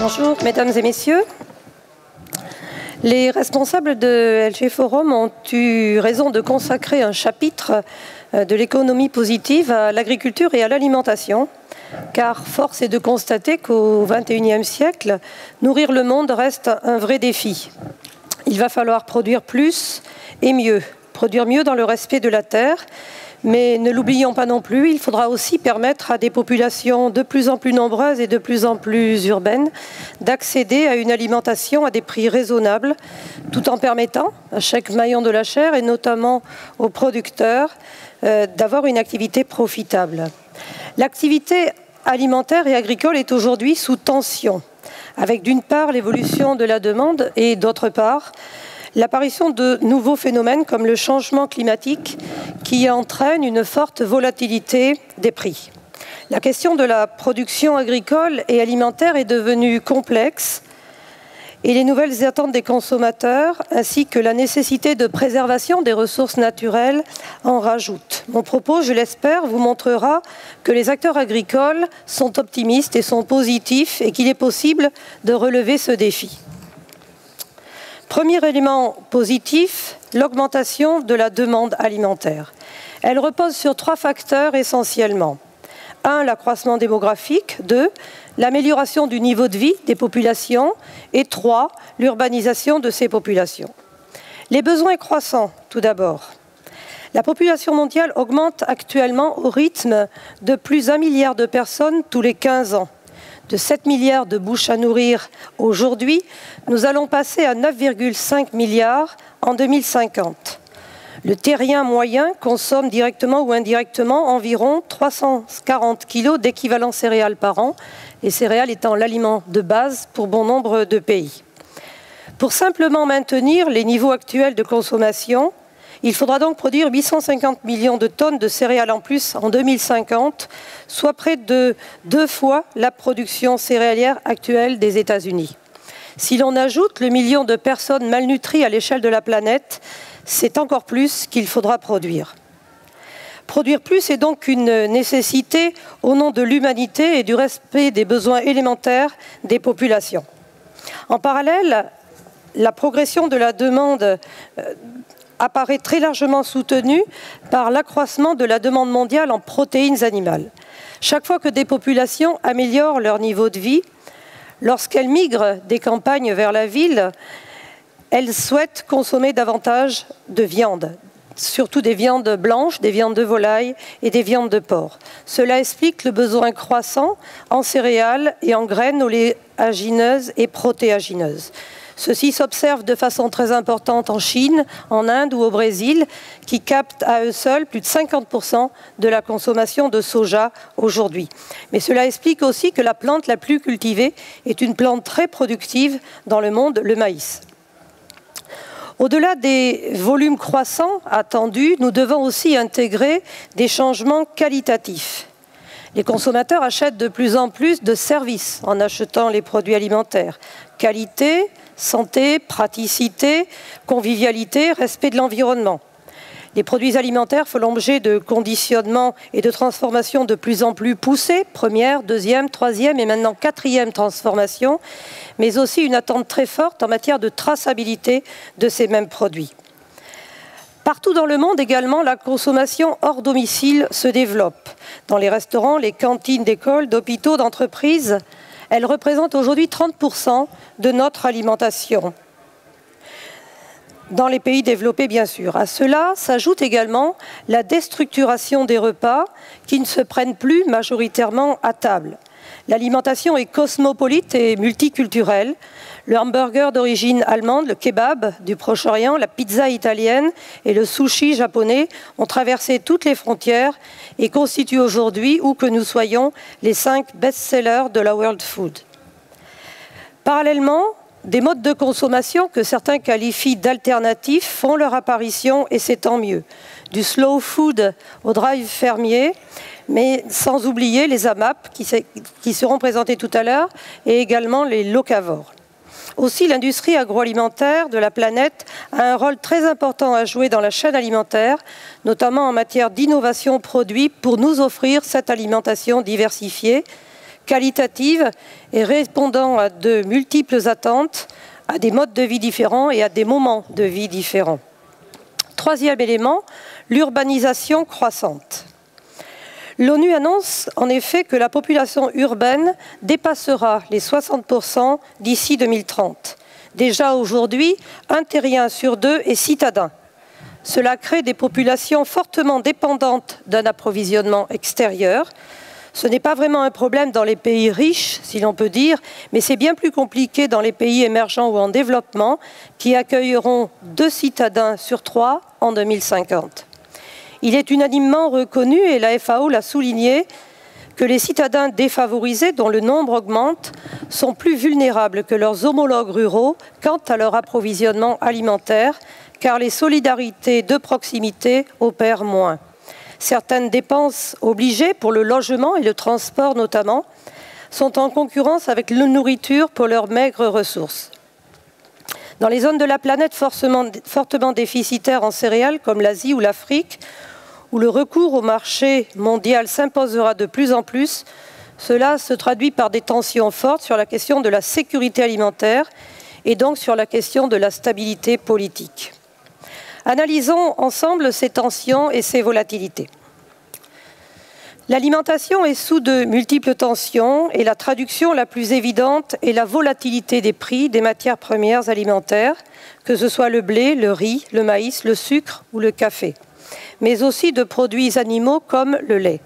Bonjour, mesdames et messieurs. Les responsables de LG Forum ont eu raison de consacrer un chapitre de l'économie positive à l'agriculture et à l'alimentation, car force est de constater qu'au XXIe siècle, nourrir le monde reste un vrai défi. Il va falloir produire plus et mieux, produire mieux dans le respect de la terre, mais ne l'oublions pas non plus, il faudra aussi permettre à des populations de plus en plus nombreuses et de plus en plus urbaines d'accéder à une alimentation à des prix raisonnables, tout en permettant à chaque maillon de la chaîne, et notamment aux producteurs, d'avoir une activité profitable. L'activité alimentaire et agricole est aujourd'hui sous tension, avec d'une part l'évolution de la demande et d'autre part l'apparition de nouveaux phénomènes comme le changement climatique qui entraîne une forte volatilité des prix. La question de la production agricole et alimentaire est devenue complexe et les nouvelles attentes des consommateurs ainsi que la nécessité de préservation des ressources naturelles en rajoutent. Mon propos, je l'espère, vous montrera que les acteurs agricoles sont optimistes et sont positifs et qu'il est possible de relever ce défi. Premier élément positif, l'augmentation de la demande alimentaire. Elle repose sur trois facteurs essentiellement. 1. L'accroissement démographique. 2. L'amélioration du niveau de vie des populations. Et 3. L'urbanisation de ces populations. Les besoins croissants, tout d'abord. La population mondiale augmente actuellement au rythme de plus d'1 milliard de personnes tous les 15 ans. De 7 milliards de bouches à nourrir aujourd'hui, nous allons passer à 9,5 milliards en 2050. Le terrien moyen consomme directement ou indirectement environ 340 kg d'équivalent céréales par an, les céréales étant l'aliment de base pour bon nombre de pays. Pour simplement maintenir les niveaux actuels de consommation, il faudra donc produire 850 millions de tonnes de céréales en plus en 2050, soit près de 2 fois la production céréalière actuelle des États-Unis. Si l'on ajoute le million de personnes malnutries à l'échelle de la planète, c'est encore plus qu'il faudra produire. Produire plus est donc une nécessité au nom de l'humanité et du respect des besoins élémentaires des populations. En parallèle, la progression de la demande apparaît très largement soutenue par l'accroissement de la demande mondiale en protéines animales. Chaque fois que des populations améliorent leur niveau de vie, lorsqu'elles migrent des campagnes vers la ville, elles souhaitent consommer davantage de viande, surtout des viandes blanches, des viandes de volaille et des viandes de porc. Cela explique le besoin croissant en céréales et en graines oléagineuses et protéagineuses. Ceci s'observe de façon très importante en Chine, en Inde ou au Brésil, qui captent à eux seuls plus de 50% de la consommation de soja aujourd'hui. Mais cela explique aussi que la plante la plus cultivée est une plante très productive dans le monde, le maïs. Au-delà des volumes croissants attendus, nous devons aussi intégrer des changements qualitatifs. Les consommateurs achètent de plus en plus de services en achetant les produits alimentaires. Qualité, santé, praticité, convivialité, respect de l'environnement. Les produits alimentaires font l'objet de conditionnement et de transformation de plus en plus poussés, première, deuxième, troisième et maintenant quatrième transformation, mais aussi une attente très forte en matière de traçabilité de ces mêmes produits. Partout dans le monde également, la consommation hors domicile se développe. Dans les restaurants, les cantines d'écoles, d'hôpitaux, d'entreprises, elle représente aujourd'hui 30% de notre alimentation. Dans les pays développés, bien sûr. À cela s'ajoute également la déstructuration des repas qui ne se prennent plus majoritairement à table. L'alimentation est cosmopolite et multiculturelle. Le hamburger d'origine allemande, le kebab du Proche-Orient, la pizza italienne et le sushi japonais ont traversé toutes les frontières et constituent aujourd'hui, où que nous soyons, les 5 best-sellers de la World Food. Parallèlement, des modes de consommation que certains qualifient d'alternatifs font leur apparition et c'est tant mieux. Du slow food au drive fermier, mais sans oublier les AMAP qui seront présentés tout à l'heure et également les locavores. Aussi, l'industrie agroalimentaire de la planète a un rôle très important à jouer dans la chaîne alimentaire, notamment en matière d'innovation produit pour nous offrir cette alimentation diversifiée, qualitative et répondant à de multiples attentes, à des modes de vie différents et à des moments de vie différents. Troisième élément, l'urbanisation croissante. L'ONU annonce en effet que la population urbaine dépassera les 60% d'ici 2030. Déjà aujourd'hui, 1 terrien sur 2 est citadin. Cela crée des populations fortement dépendantes d'un approvisionnement extérieur. Ce n'est pas vraiment un problème dans les pays riches, si l'on peut dire, mais c'est bien plus compliqué dans les pays émergents ou en développement qui accueilleront 2 citadins sur 3 en 2050. Il est unanimement reconnu, et la FAO l'a souligné, que les citadins défavorisés, dont le nombre augmente, sont plus vulnérables que leurs homologues ruraux quant à leur approvisionnement alimentaire, car les solidarités de proximité opèrent moins. Certaines dépenses obligées pour le logement et le transport notamment sont en concurrence avec la nourriture pour leurs maigres ressources. Dans les zones de la planète fortement déficitaires en céréales comme l'Asie ou l'Afrique, où le recours au marché mondial s'imposera de plus en plus, cela se traduit par des tensions fortes sur la question de la sécurité alimentaire et donc sur la question de la stabilité politique. Analysons ensemble ces tensions et ces volatilités. L'alimentation est sous de multiples tensions et la traduction la plus évidente est la volatilité des prix des matières premières alimentaires, que ce soit le blé, le riz, le maïs, le sucre ou le café, mais aussi de produits animaux comme le lait.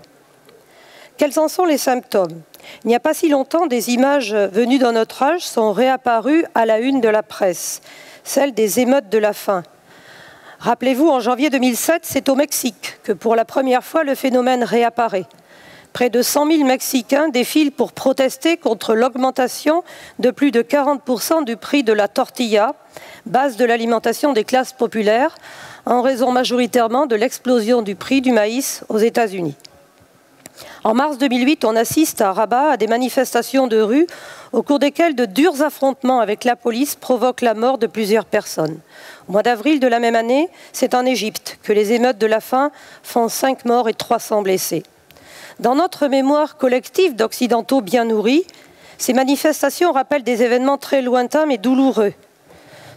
Quels en sont les symptômes? Il n'y a pas si longtemps, des images venues dans notre âge sont réapparues à la une de la presse, celles des émeutes de la faim. Rappelez-vous, en janvier 2007, c'est au Mexique que pour la première fois le phénomène réapparaît. Près de 100 000 Mexicains défilent pour protester contre l'augmentation de plus de 40% du prix de la tortilla, base de l'alimentation des classes populaires, en raison majoritairement de l'explosion du prix du maïs aux États-Unis. En mars 2008, on assiste à Rabat à des manifestations de rue au cours desquelles de durs affrontements avec la police provoquent la mort de plusieurs personnes. Au mois d'avril de la même année, c'est en Égypte que les émeutes de la faim font 5 morts et 300 blessés. Dans notre mémoire collective d'Occidentaux bien nourris, ces manifestations rappellent des événements très lointains mais douloureux.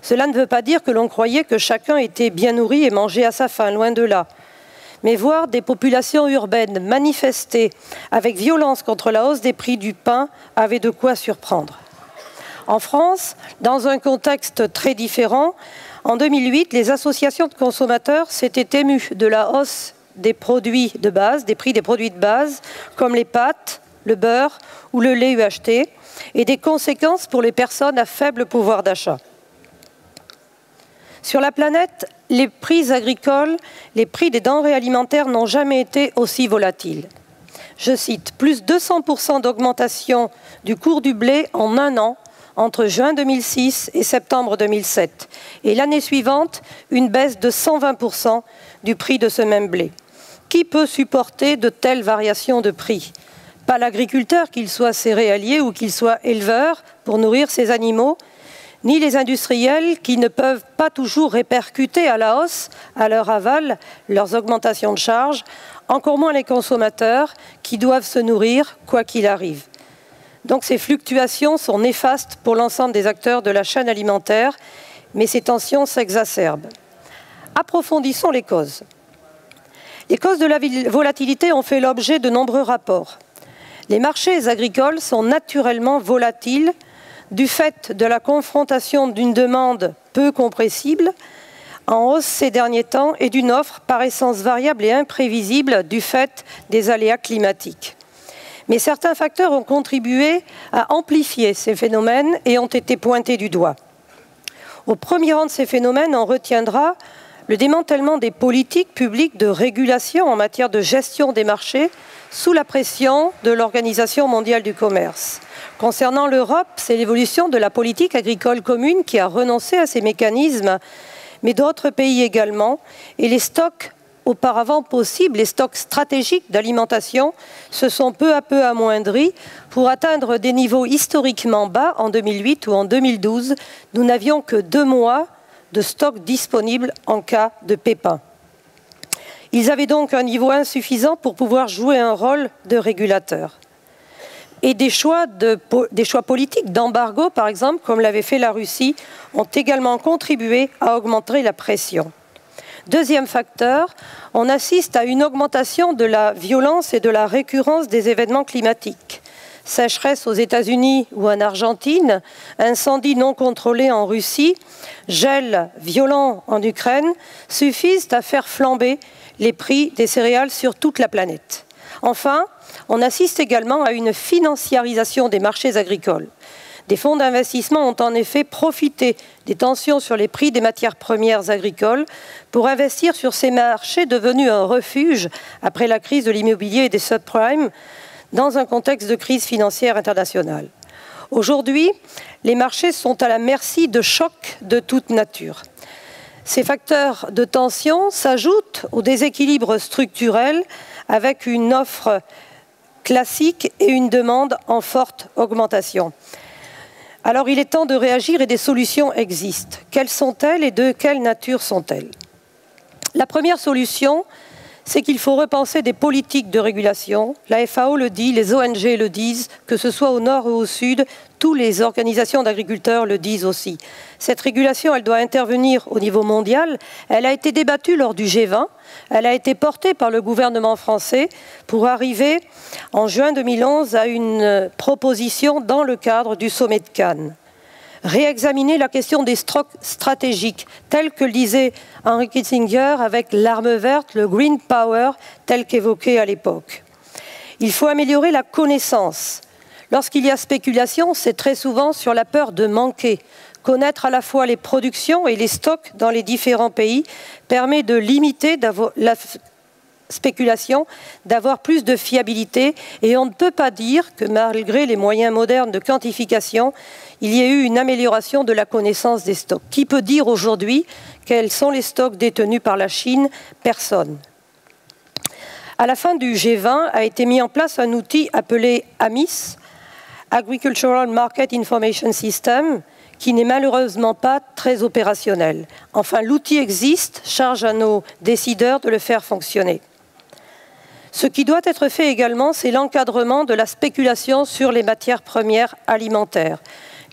Cela ne veut pas dire que l'on croyait que chacun était bien nourri et mangeait à sa faim, loin de là. Mais voir des populations urbaines manifester avec violence contre la hausse des prix du pain avait de quoi surprendre. En France, dans un contexte très différent, en 2008, les associations de consommateurs s'étaient émues de la hausse des produits de base, des prix des produits de base, comme les pâtes, le beurre ou le lait UHT, et des conséquences pour les personnes à faible pouvoir d'achat. Sur la planète, les prix agricoles, les prix des denrées alimentaires n'ont jamais été aussi volatiles. Je cite, plus 200% d'augmentation du cours du blé en un an, entre juin 2006 et septembre 2007. Et l'année suivante, une baisse de 120% du prix de ce même blé. Qui peut supporter de telles variations de prix? Pas l'agriculteur, qu'il soit céréalier ou qu'il soit éleveur, pour nourrir ses animaux, ni les industriels qui ne peuvent pas toujours répercuter à la hausse, à leur aval, leurs augmentations de charges, encore moins les consommateurs qui doivent se nourrir quoi qu'il arrive. Donc ces fluctuations sont néfastes pour l'ensemble des acteurs de la chaîne alimentaire, mais ces tensions s'exacerbent. Approfondissons les causes. Les causes de la volatilité ont fait l'objet de nombreux rapports. Les marchés agricoles sont naturellement volatiles du fait de la confrontation d'une demande peu compressible, en hausse ces derniers temps, et d'une offre par essence variable et imprévisible du fait des aléas climatiques. Mais certains facteurs ont contribué à amplifier ces phénomènes et ont été pointés du doigt. Au premier rang de ces phénomènes, on retiendra le démantèlement des politiques publiques de régulation en matière de gestion des marchés sous la pression de l'Organisation mondiale du commerce. Concernant l'Europe, c'est l'évolution de la politique agricole commune qui a renoncé à ces mécanismes, mais d'autres pays également, et les stocks auparavant possibles, les stocks stratégiques d'alimentation, se sont peu à peu amoindris pour atteindre des niveaux historiquement bas en 2008 ou en 2012. Nous n'avions que 2 mois de stock disponibles en cas de pépin. Ils avaient donc un niveau insuffisant pour pouvoir jouer un rôle de régulateur. Et des choix politiques d'embargo, par exemple, comme l'avait fait la Russie, ont également contribué à augmenter la pression. Deuxième facteur, on assiste à une augmentation de la violence et de la récurrence des événements climatiques. Sécheresse aux États-Unis ou en Argentine, incendies non contrôlés en Russie, gel violent en Ukraine, suffisent à faire flamber les prix des céréales sur toute la planète. Enfin, on assiste également à une financiarisation des marchés agricoles. Des fonds d'investissement ont en effet profité des tensions sur les prix des matières premières agricoles pour investir sur ces marchés devenus un refuge après la crise de l'immobilier et des subprimes dans un contexte de crise financière internationale. Aujourd'hui, les marchés sont à la merci de chocs de toute nature. Ces facteurs de tension s'ajoutent aux déséquilibres structurels avec une offre classique et une demande en forte augmentation. Alors il est temps de réagir et des solutions existent. Quelles sont-elles et de quelle nature sont-elles? La première solution, c'est qu'il faut repenser des politiques de régulation. La FAO le dit, les ONG le disent, que ce soit au nord ou au sud, toutes les organisations d'agriculteurs le disent aussi. Cette régulation, elle doit intervenir au niveau mondial. Elle a été débattue lors du G20. Elle a été portée par le gouvernement français pour arriver en juin 2011 à une proposition dans le cadre du sommet de Cannes. Réexaminer la question des stocks stratégiques, tel que le disait Henry Kissinger avec l'arme verte, le Green Power, tel qu'évoqué à l'époque. Il faut améliorer la connaissance. Lorsqu'il y a spéculation, c'est très souvent sur la peur de manquer. Connaître à la fois les productions et les stocks dans les différents pays permet de limiter la spéculation, d'avoir plus de fiabilité, et on ne peut pas dire que malgré les moyens modernes de quantification, il y ait eu une amélioration de la connaissance des stocks. Qui peut dire aujourd'hui quels sont les stocks détenus par la Chine? Personne. À la fin du G20 a été mis en place un outil appelé AMIS, Agricultural Market Information System, qui n'est malheureusement pas très opérationnel. Enfin, l'outil existe, charge à nos décideurs de le faire fonctionner. Ce qui doit être fait également, c'est l'encadrement de la spéculation sur les matières premières alimentaires.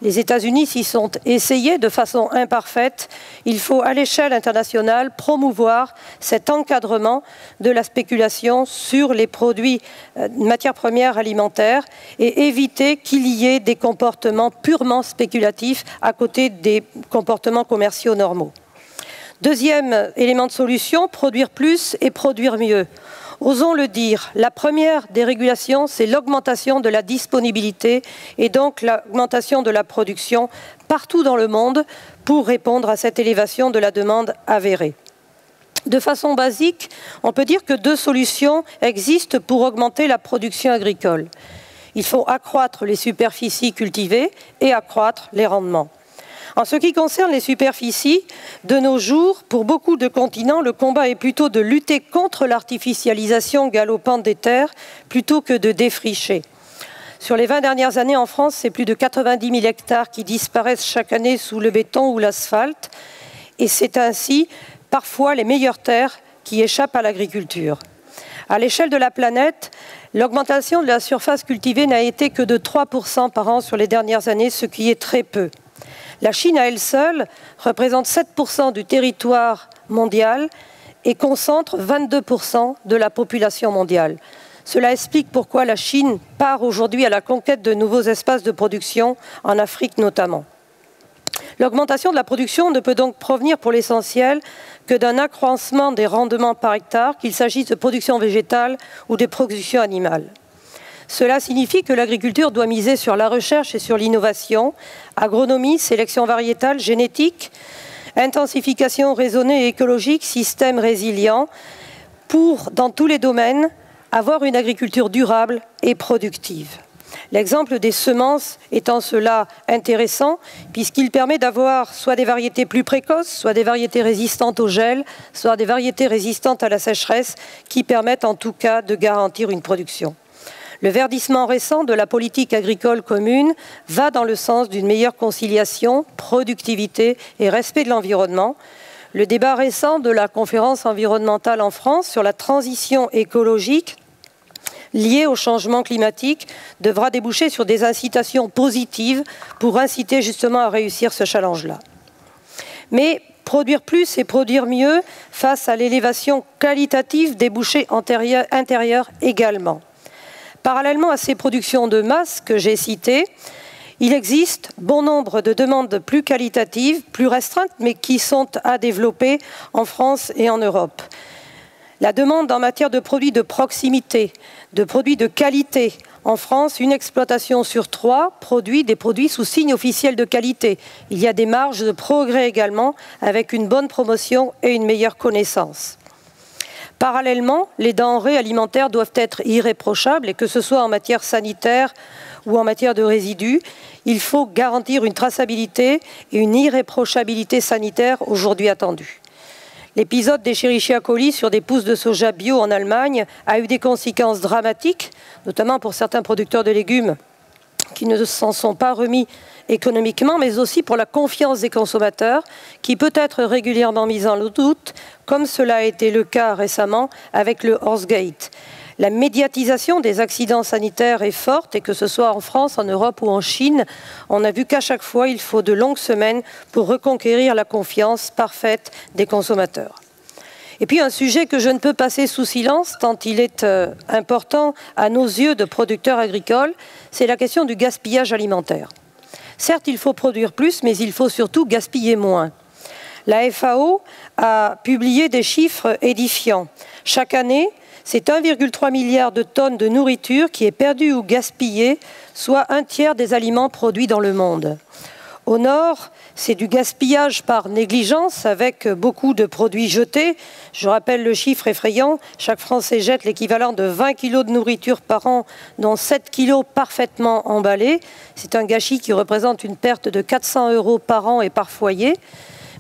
Les États-Unis s'y sont essayés de façon imparfaite. Il faut, à l'échelle internationale, promouvoir cet encadrement de la spéculation sur les produits matières premières alimentaires et éviter qu'il y ait des comportements purement spéculatifs à côté des comportements commerciaux normaux. Deuxième élément de solution, produire plus et produire mieux. Osons le dire, la première des régulations, c'est l'augmentation de la disponibilité et donc l'augmentation de la production partout dans le monde pour répondre à cette élévation de la demande avérée. De façon basique, on peut dire que deux solutions existent pour augmenter la production agricole. Il faut accroître les superficies cultivées et accroître les rendements. En ce qui concerne les superficies, de nos jours, pour beaucoup de continents, le combat est plutôt de lutter contre l'artificialisation galopante des terres plutôt que de défricher. Sur les 20 dernières années en France, c'est plus de 90 000 hectares qui disparaissent chaque année sous le béton ou l'asphalte. Et c'est ainsi parfois les meilleures terres qui échappent à l'agriculture. À l'échelle de la planète, l'augmentation de la surface cultivée n'a été que de 3% par an sur les dernières années, ce qui est très peu. La Chine, à elle seule, représente 7% du territoire mondial et concentre 22% de la population mondiale. Cela explique pourquoi la Chine part aujourd'hui à la conquête de nouveaux espaces de production, en Afrique notamment. L'augmentation de la production ne peut donc provenir pour l'essentiel que d'un accroissement des rendements par hectare, qu'il s'agisse de production végétale ou de production animale. Cela signifie que l'agriculture doit miser sur la recherche et sur l'innovation, agronomie, sélection variétale, génétique, intensification raisonnée et écologique, système résilient, pour, dans tous les domaines, avoir une agriculture durable et productive. L'exemple des semences est en cela intéressant, puisqu'il permet d'avoir soit des variétés plus précoces, soit des variétés résistantes au gel, soit des variétés résistantes à la sécheresse, qui permettent en tout cas de garantir une production. Le verdissement récent de la politique agricole commune va dans le sens d'une meilleure conciliation, productivité et respect de l'environnement. Le débat récent de la conférence environnementale en France sur la transition écologique liée au changement climatique devra déboucher sur des incitations positives pour inciter justement à réussir ce challenge-là. Mais produire plus et produire mieux face à l'élévation qualitative des bouchées intérieures également. Parallèlement à ces productions de masse que j'ai citées, il existe bon nombre de demandes plus qualitatives, plus restreintes, mais qui sont à développer en France et en Europe. La demande en matière de produits de proximité, de produits de qualité. En France, une exploitation sur 3 produit des produits sous signe officiel de qualité. Il y a des marges de progrès également, avec une bonne promotion et une meilleure connaissance. Parallèlement, les denrées alimentaires doivent être irréprochables, et que ce soit en matière sanitaire ou en matière de résidus, il faut garantir une traçabilité et une irréprochabilité sanitaire aujourd'hui attendues. L'épisode d'Escherichia coli sur des pousses de soja bio en Allemagne a eu des conséquences dramatiques, notamment pour certains producteurs de légumes qui ne s'en sont pas remis économiquement, mais aussi pour la confiance des consommateurs, qui peut être régulièrement mise en doute, comme cela a été le cas récemment avec le Horsegate. La médiatisation des accidents sanitaires est forte, et que ce soit en France, en Europe ou en Chine, on a vu qu'à chaque fois, il faut de longues semaines pour reconquérir la confiance parfaite des consommateurs. Et puis un sujet que je ne peux passer sous silence, tant il est important à nos yeux de producteurs agricoles, c'est la question du gaspillage alimentaire. Certes, il faut produire plus, mais il faut surtout gaspiller moins. La FAO a publié des chiffres édifiants. Chaque année, c'est 1,3 milliard de tonnes de nourriture qui est perdue ou gaspillée, soit un tiers des aliments produits dans le monde. Au nord, c'est du gaspillage par négligence, avec beaucoup de produits jetés. Je rappelle le chiffre effrayant, chaque Français jette l'équivalent de 20 kg de nourriture par an, dont 7 kg parfaitement emballés. C'est un gâchis qui représente une perte de 400 € par an et par foyer.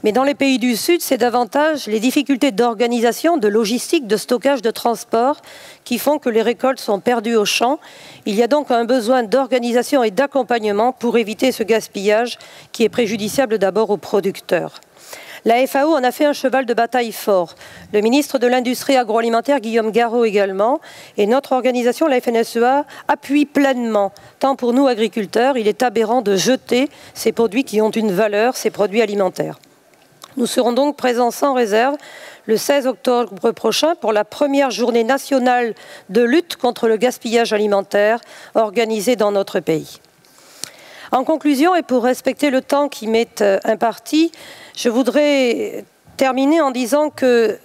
Mais dans les pays du Sud, c'est davantage les difficultés d'organisation, de logistique, de stockage, de transport qui font que les récoltes sont perdues au champ. Il y a donc un besoin d'organisation et d'accompagnement pour éviter ce gaspillage qui est préjudiciable d'abord aux producteurs. La FAO en a fait un cheval de bataille fort. Le ministre de l'Industrie agroalimentaire, Guillaume Garot également, et notre organisation, la FNSEA, appuie pleinement. Tant pour nous, agriculteurs, il est aberrant de jeter ces produits qui ont une valeur, ces produits alimentaires. Nous serons donc présents sans réserve le 16 octobre prochain pour la première journée nationale de lutte contre le gaspillage alimentaire organisée dans notre pays. En conclusion, et pour respecter le temps qui m'est imparti, je voudrais terminer en disant que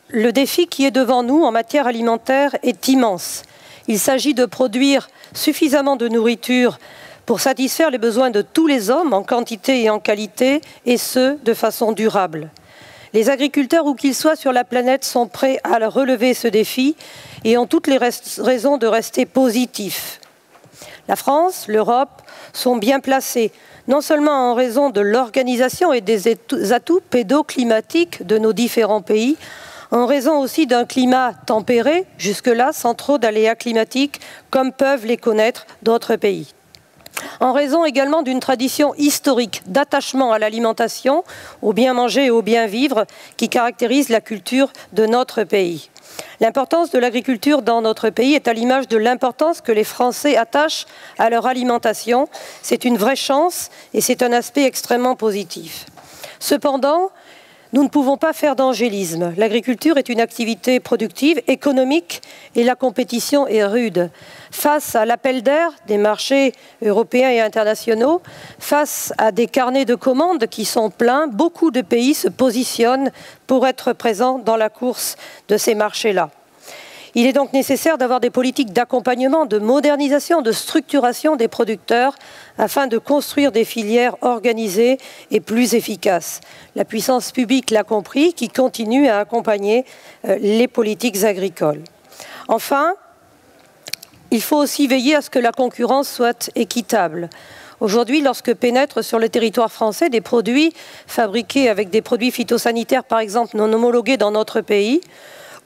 le défi qui est devant nous en matière alimentaire est immense. Il s'agit de produire suffisamment de nourriture pour satisfaire les besoins de tous les hommes en quantité et en qualité, et ce, de façon durable. Les agriculteurs, où qu'ils soient sur la planète, sont prêts à relever ce défi et ont toutes les raisons de rester positifs. La France, l'Europe sont bien placés, non seulement en raison de l'organisation et des atouts pédoclimatiques de nos différents pays, en raison aussi d'un climat tempéré, jusque-là sans trop d'aléas climatiques, comme peuvent les connaître d'autres pays. En raison également d'une tradition historique d'attachement à l'alimentation, au bien manger et au bien vivre qui caractérise la culture de notre pays. L'importance de l'agriculture dans notre pays est à l'image de l'importance que les Français attachent à leur alimentation. C'est une vraie chance et c'est un aspect extrêmement positif. Cependant, nous ne pouvons pas faire d'angélisme. L'agriculture est une activité productive, économique, et la compétition est rude. Face à l'appel d'air des marchés européens et internationaux, face à des carnets de commandes qui sont pleins, beaucoup de pays se positionnent pour être présents dans la course de ces marchés-là. Il est donc nécessaire d'avoir des politiques d'accompagnement, de modernisation, de structuration des producteurs afin de construire des filières organisées et plus efficaces. La puissance publique l'a compris, qui continue à accompagner les politiques agricoles. Enfin, il faut aussi veiller à ce que la concurrence soit équitable. Aujourd'hui, lorsque pénètrent sur le territoire français des produits fabriqués avec des produits phytosanitaires, par exemple, non homologués dans notre pays,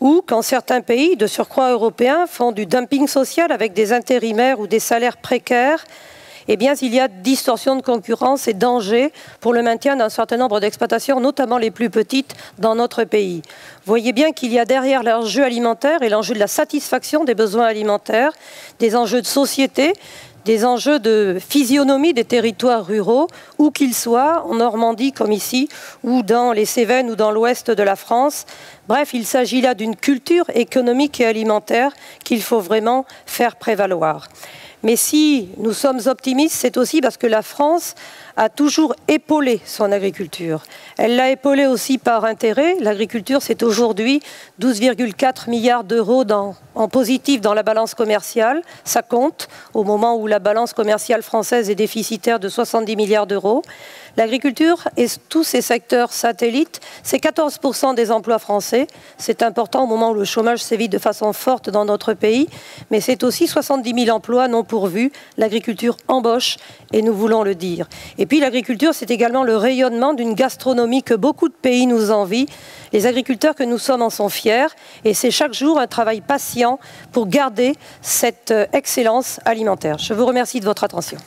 ou quand certains pays, de surcroît européens, font du dumping social avec des intérimaires ou des salaires précaires, eh bien, il y a distorsion de concurrence et danger pour le maintien d'un certain nombre d'exploitations, notamment les plus petites, dans notre pays. Vous voyez bien qu'il y a derrière l'enjeu alimentaire et l'enjeu de la satisfaction des besoins alimentaires, des enjeux de société, des enjeux de physionomie des territoires ruraux, où qu'ils soient, en Normandie comme ici, ou dans les Cévennes ou dans l'ouest de la France. Bref, il s'agit là d'une culture économique et alimentaire qu'il faut vraiment faire prévaloir. Mais si nous sommes optimistes, c'est aussi parce que la France a toujours épaulé son agriculture. Elle l'a épaulée aussi par intérêt. L'agriculture, c'est aujourd'hui 12,4 milliards d'euros en positif dans la balance commerciale. Ça compte au moment où la balance commerciale française est déficitaire de 70 milliards d'euros. L'agriculture et tous ces secteurs satellites, c'est 14% des emplois français. C'est important au moment où le chômage sévit de façon forte dans notre pays, mais c'est aussi 70 000 emplois non pourvus. L'agriculture embauche et nous voulons le dire. Et puis l'agriculture, c'est également le rayonnement d'une gastronomie que beaucoup de pays nous envient. Les agriculteurs que nous sommes en sont fiers et c'est chaque jour un travail patient pour garder cette excellence alimentaire. Je vous remercie de votre attention.